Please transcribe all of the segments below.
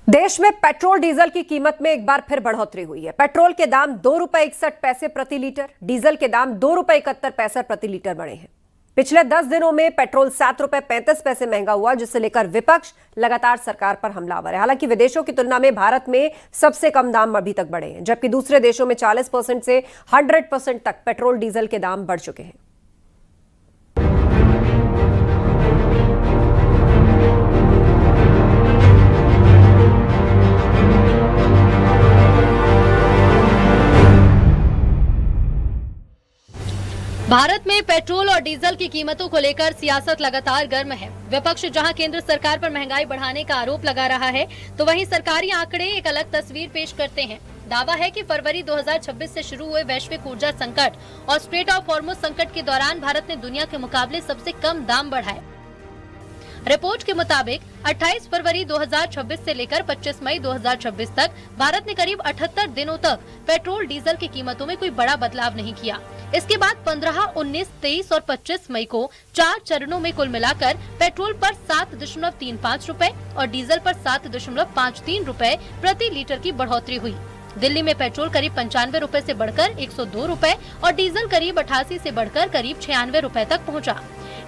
देश में petrol diesel की कीमत में एक बार फिर बढ़ोतरी हुई है। पेट्रोल के दाम ₹2.61 प्रति लीटर, डीजल के दाम ₹2.71 प्रति लीटर बढ़े हैं। पिछले 10 दिनों में पेट्रोल ₹7.35 महंगा हुआ, जिसे लेकर विपक्ष लगातार सरकार पर हमलावर है। हालांकि विदेशों की तुलना में भारत में सबसे कम दाम अभी तक बढ़े हैं, जबकि दूसरे देशों में 40% से 100% तक पेट्रोल डीजल के दाम बढ़ चुके हैं। भारत में पेट्रोल और डीजल की कीमतों को लेकर सियासत लगातार गर्म है। विपक्ष जहां केंद्र सरकार पर महंगाई बढ़ाने का आरोप लगा रहा है, तो वहीं सरकारी आंकड़े एक अलग तस्वीर पेश करते हैं। दावा है कि फरवरी 2026 से शुरू हुए वैश्विक ऊर्जा संकट और स्ट्रेट ऑफ हॉर्मुज संकट के दौरान भारत ने दुनिया के मुकाबले सबसे कम दाम बढ़ाए। रिपोर्ट के मुताबिक 28 फरवरी 2026 से लेकर 25 मई 2026 तक भारत ने करीब 78 दिनों तक पेट्रोल डीजल की कीमतों में कोई बड़ा बदलाव नहीं किया। इसके बाद 15, 19, 23 और 25 मई को 4 चरणों में कुल मिलाकर पेट्रोल पर 7.35 रुपए और डीजल पर 7.53 रुपए प्रति लीटर की बढ़ोतरी हुई। दिल्ली में पेट्रोल करीब 95 रुपए से बढ़कर 102 रुपए और डीजल करीब 88 से बढ़कर करीब 96 रुपए तक पहुंचा,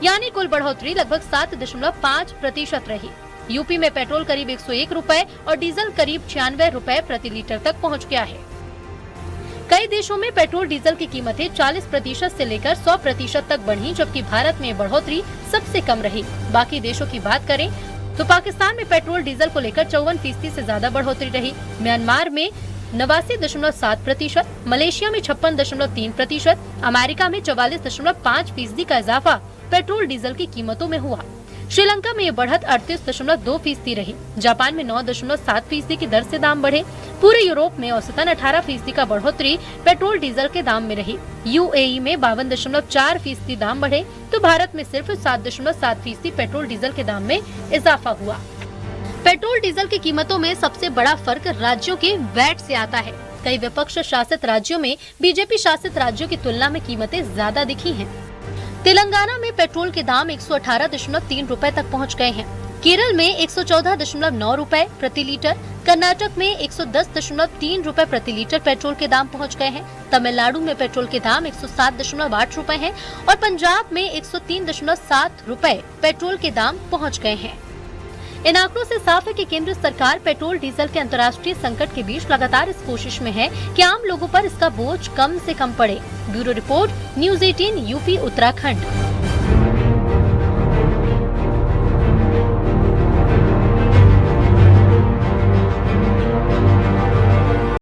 यानी कुल बढ़ोतरी लगभग 7.5% रही। यूपी में पेट्रोल करीब 101 रुपए और डीजल करीब 96 रुपए प्रति लीटर तक पहुंच गया है। कई देशों में पेट्रोल डीजल की कीमतें 40% से लेकर 100% तक बढ़ी, जबकि भारत में बढ़ोतरी सबसे कम रही। बाकी देशों की बात करें तो पाकिस्तान में पेट्रोल डीजल को लेकर 54% से ज्यादा बढ़ोतरी रही। म्यांमार में 89.7%, मलेशिया में 56.3%, अमेरिका में 44.5% का इजाफा पेट्रोल डीजल की कीमतों में हुआ। श्रीलंका में ये बढ़त 38.2% रही। जापान में 9.7% की दर से दाम बढ़े। पूरे यूरोप में औसतन 18% का बढ़ोतरी पेट्रोल डीजल के दाम में रही। यूएई में 52.4% दाम बढ़े, तो भारत में सिर्फ 7.7% पेट्रोल डीजल के दाम में इजाफा हुआ। पेट्रोल डीजल की कीमतों में सबसे बड़ा फर्क राज्यों के वैट से आता है। कई विपक्ष शासित राज्यों में बीजेपी शासित राज्यों की तुलना में कीमतें ज्यादा दिखी हैं। तेलंगाना में पेट्रोल के दाम 118.3 रुपए तक पहुंच गए हैं। केरल में 114.9 रुपए प्रति लीटर, कर्नाटक में 110.3 रुपए प्रति लीटर पेट्रोल के दाम पहुंच गए हैं। तमिलनाडु में पेट्रोल के दाम 107.8 रुपए हैं और पंजाब में 103.7 रुपए पेट्रोल के दाम पहुंच गए हैं। इन आंकड़ों से साफ है कि केंद्र सरकार पेट्रोल डीजल के अंतर्राष्ट्रीय संकट के बीच लगातार इस कोशिश में है कि आम लोगों पर इसका बोझ कम से कम पड़े। Bureau report, news 18 UP Uttarakhand.